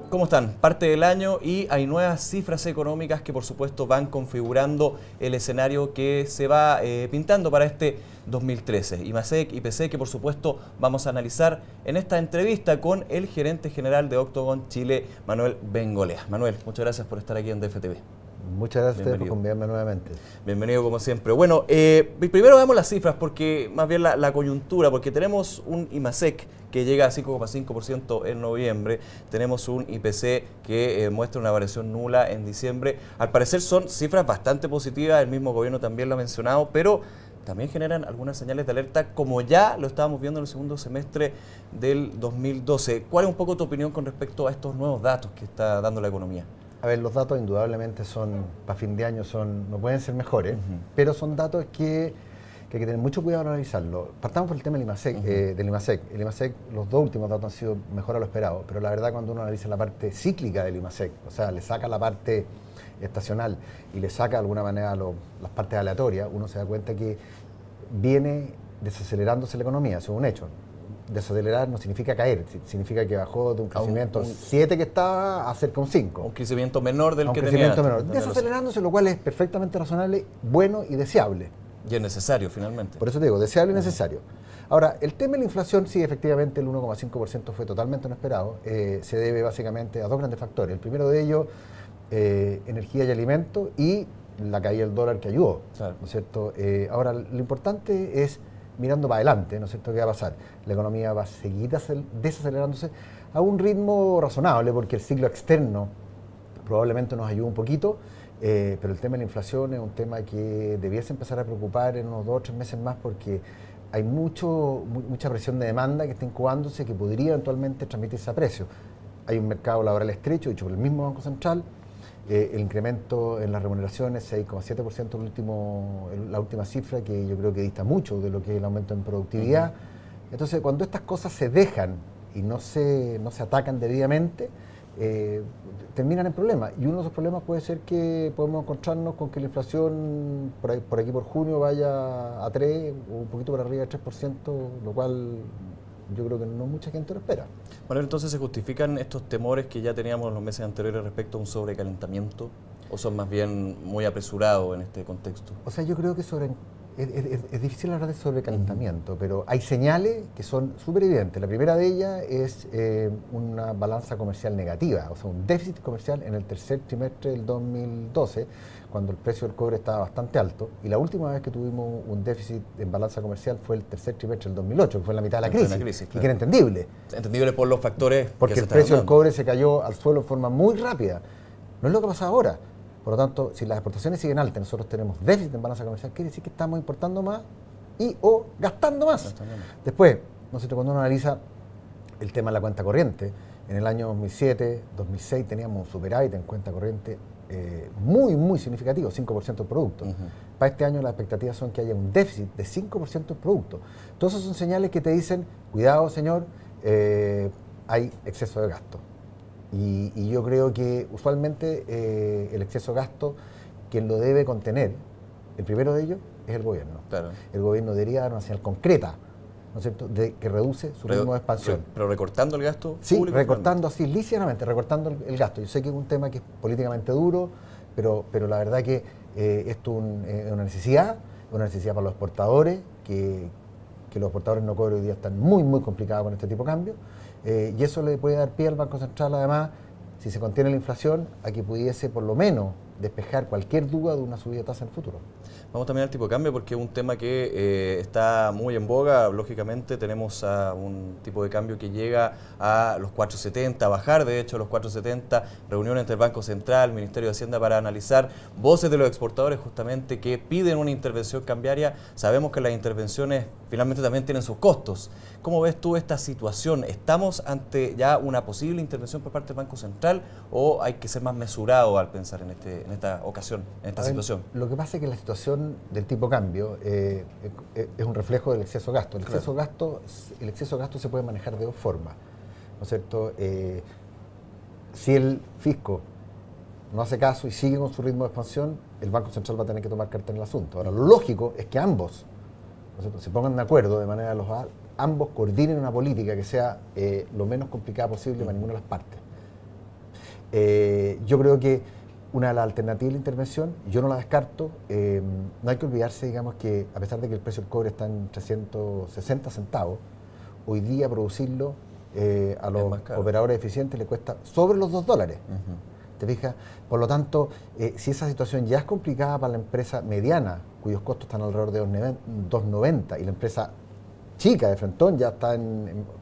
¿Cómo están? Parte del año y hay nuevas cifras económicas que por supuesto van configurando el escenario que se va pintando para este 2013. IMASEC, IPC, que por supuesto vamos a analizar en esta entrevista con el gerente general de Octogon Chile, Manuel Bengolea. Manuel, muchas gracias por estar aquí en DFTV. Muchas gracias a ustedes por convidarme nuevamente. Bienvenido como siempre. Bueno, primero veamos las cifras, porque más bien la coyuntura, porque tenemos un IMASEC que llega a 5,5% en noviembre, tenemos un IPC que muestra una variación nula en diciembre. Al parecer son cifras bastante positivas, el mismo gobierno también lo ha mencionado, pero también generan algunas señales de alerta, como ya lo estábamos viendo en el segundo semestre del 2012. ¿Cuál es un poco tu opinión con respecto a estos nuevos datos que está dando la economía? A ver, los datos indudablemente son, para fin de año, no pueden ser mejores, pero son datos que hay que tener mucho cuidado al analizarlo. Partamos por el tema del IMASEC, del IMASEC. El IMASEC, los dos últimos datos han sido mejor a lo esperado, pero la verdad cuando uno analiza la parte cíclica del IMASEC, o sea, le saca la parte estacional y le saca de alguna manera las partes aleatorias, uno se da cuenta que viene desacelerándose la economía, eso es un hecho. Desacelerar no significa caer, significa que bajó de un crecimiento 7 que estaba a cerca de un 5. Un crecimiento menor del que tenía. Menor. Tenía desacelerándose, lo cual es perfectamente razonable, bueno y deseable. Y es necesario, finalmente. Por eso te digo, deseable y necesario. Ahora, el tema de la inflación, sí, efectivamente, el 1,5% fue totalmente inesperado. Se debe básicamente a dos grandes factores. El primero de ellos, energía y alimentos, y la caída del dólar que ayudó, claro. ¿No es cierto? Ahora, lo importante es mirando para adelante, ¿no es cierto?, ¿qué va a pasar? La economía va a seguir desacelerándose a un ritmo razonable, porque el ciclo externo probablemente nos ayude un poquito, pero el tema de la inflación es un tema que debiese empezar a preocupar en unos 2 o 3 meses más, porque hay mucha presión de demanda que está incubándose que podría eventualmente transmitirse a precios. Hay un mercado laboral estrecho, dicho por el mismo Banco Central. El incremento en las remuneraciones, 6,7% la última cifra, que yo creo que dista mucho de lo que es el aumento en productividad. Entonces, cuando estas cosas se dejan y no se atacan debidamente, terminan en problemas. Y uno de esos problemas puede ser que podemos encontrarnos con que la inflación por aquí por junio vaya a 3 o un poquito por arriba de 3%, lo cual yo creo que no mucha gente lo espera. Bueno, entonces, ¿se justifican estos temores que ya teníamos en los meses anteriores respecto a un sobrecalentamiento? ¿O son más bien muy apresurados en este contexto? O sea, yo creo que es difícil hablar de sobrecalentamiento, pero hay señales que son súper evidentes. La primera de ellas es una balanza comercial negativa, o sea, un déficit comercial en el tercer trimestre del 2012, cuando el precio del cobre estaba bastante alto, y la última vez que tuvimos un déficit en balanza comercial fue el tercer trimestre del 2008, que fue en la mitad de la crisis, claro. Y que era entendible. Entendible por los factores porque que el precio del cobre se cayó al suelo de forma muy rápida. No es lo que pasa ahora. Por lo tanto, si las exportaciones siguen altas, nosotros tenemos déficit en balanza comercial, quiere decir que estamos importando más o gastando más. Después, cuando uno analiza el tema de la cuenta corriente, en el año 2007, 2006 teníamos un superávit en cuenta corriente muy significativo, 5% del producto. Para este año las expectativas son que haya un déficit de 5% del producto. Todos esos son señales que te dicen, cuidado señor, hay exceso de gasto. Y yo creo que usualmente el exceso de gasto, quien lo debe contener, el primero de ellos es el gobierno. Claro. El gobierno debería dar una señal concreta, ¿no es cierto?, de que reduce su ritmo de expansión. ¿Pero recortando el gasto? Sí, recortando así lícitamente, recortando el gasto. Yo sé que es un tema que es políticamente duro, pero la verdad que esto es una necesidad para los exportadores, que los exportadores no cobran hoy día están muy complicados con este tipo de cambios. Y eso le puede dar pie al Banco Central, además, si se contiene la inflación, a que pudiese por lo menos despejar cualquier duda de una subida de tasa en el futuro. Vamos también al tipo de cambio, porque es un tema que está muy en boga. Lógicamente tenemos a un tipo de cambio que llega a los 4.70, a bajar de hecho a los 4.70, reunión entre el Banco Central, el Ministerio de Hacienda para analizar voces de los exportadores justamente que piden una intervención cambiaria. Sabemos que las intervenciones finalmente también tienen sus costos. ¿Cómo ves tú esta situación? ¿Estamos ante ya una posible intervención por parte del Banco Central o hay que ser más mesurado al pensar en esta ocasión, en esta situación? Lo que pasa es que la situación del tipo de cambio es un reflejo del exceso de gasto. El exceso de gasto se puede manejar de dos formas, ¿no es cierto? Si el fisco no hace caso y sigue con su ritmo de expansión, el Banco Central va a tener que tomar carta en el asunto. Ahora, lo lógico es que ambos ¿no es cierto?, se pongan de acuerdo de manera que ambos coordinen una política que sea lo menos complicada posible para ninguna de las partes. Yo creo que una de las alternativas de la intervención, yo no la descarto, no hay que olvidarse, digamos, que a pesar de que el precio del cobre está en 360 centavos, hoy día producirlo a los operadores eficientes le cuesta sobre los $2. ¿Te fijas? Por lo tanto, si esa situación ya es complicada para la empresa mediana, cuyos costos están alrededor de $2.90, y la empresa chica de Frentón ya está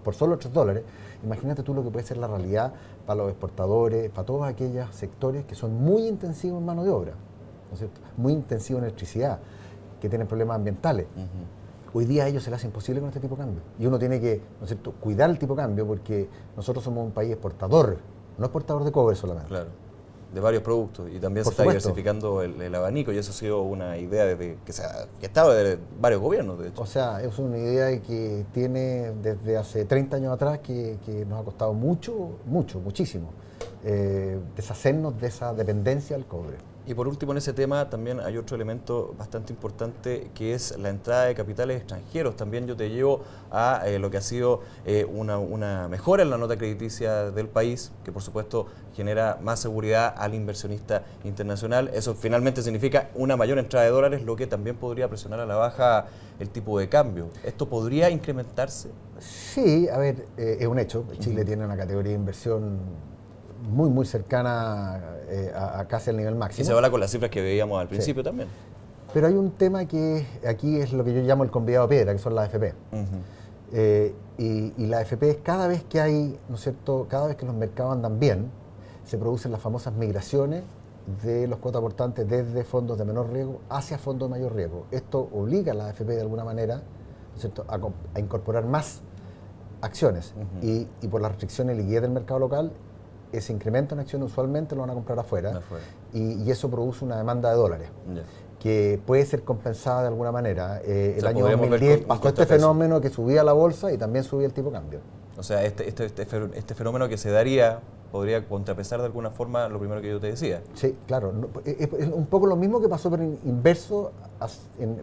por solo $3, imagínate tú lo que puede ser la realidad para los exportadores, para todos aquellos sectores que son muy intensivos en mano de obra, ¿no es cierto?, muy intensivos en electricidad, que tienen problemas ambientales. Hoy día a ellos se les hace imposible con este tipo de cambio. Y uno tiene que, ¿no es cierto?, cuidar el tipo de cambio, porque nosotros somos un país exportador, no exportador de cobre solamente. Claro, de varios productos, y también se está diversificando el abanico, y eso ha sido una idea desde que estaba de varios gobiernos, de hecho. O sea, es una idea que tiene desde hace 30 años atrás que nos ha costado muchísimo deshacernos de esa dependencia al cobre. Y por último, en ese tema también hay otro elemento bastante importante, que es la entrada de capitales extranjeros. También yo te llevo a lo que ha sido una mejora en la nota crediticia del país, que por supuesto genera más seguridad al inversionista internacional. Eso finalmente significa una mayor entrada de dólares, lo que también podría presionar a la baja el tipo de cambio. ¿Esto podría incrementarse? Sí, a ver, es un hecho. Chile tiene una categoría de inversión muy cercana a casi al nivel máximo. Y se habla con las cifras que veíamos al principio también. Pero hay un tema que aquí es lo que yo llamo el convidado piedra, que son las AFP. Y la AFP es cada vez que hay, ¿no es cierto?, cada vez que los mercados andan bien, se producen las famosas migraciones de los cuotas aportantes desde fondos de menor riesgo hacia fondos de mayor riesgo. Esto obliga a la AFP de alguna manera, ¿no es cierto?, a incorporar más acciones. Y por las restricciones de liquidez del mercado local, ese incremento en acciones usualmente lo van a comprar afuera. Y eso produce una demanda de dólares que puede ser compensada de alguna manera. El año 2010 pasó este fenómeno que subía la bolsa y también subía el tipo de cambio. O sea, este fenómeno que se daría podría contrapesar de alguna forma lo primero que yo te decía. Sí, claro. Es un poco lo mismo que pasó por inverso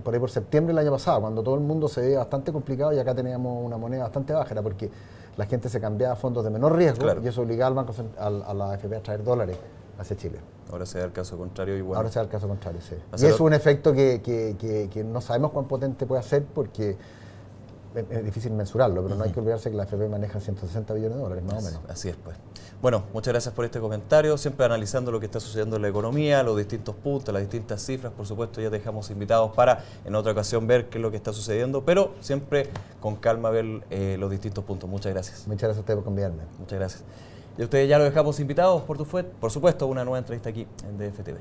por ahí por septiembre del año pasado, cuando todo el mundo se veía bastante complicado y acá teníamos una moneda bastante baja, era porque la gente se cambiaba a fondos de menor riesgo, y eso obligaba al banco, a la AFP a traer dólares hacia Chile. Ahora se da el caso contrario y bueno. Ahora se da el caso contrario, sí. Y es un efecto que no sabemos cuán potente puede ser, porque es difícil mensurarlo, pero no hay que olvidarse que la AFP maneja 160 billones de dólares, más o menos. Así es, pues. Bueno, muchas gracias por este comentario, siempre analizando lo que está sucediendo en la economía, los distintos puntos, las distintas cifras. Por supuesto, ya te dejamos invitados para en otra ocasión ver qué es lo que está sucediendo, pero siempre con calma ver los distintos puntos. Muchas gracias. Muchas gracias a ustedes por convidarme. Muchas gracias. Y a ustedes ya los dejamos invitados, por supuesto, una nueva entrevista aquí en DFTV.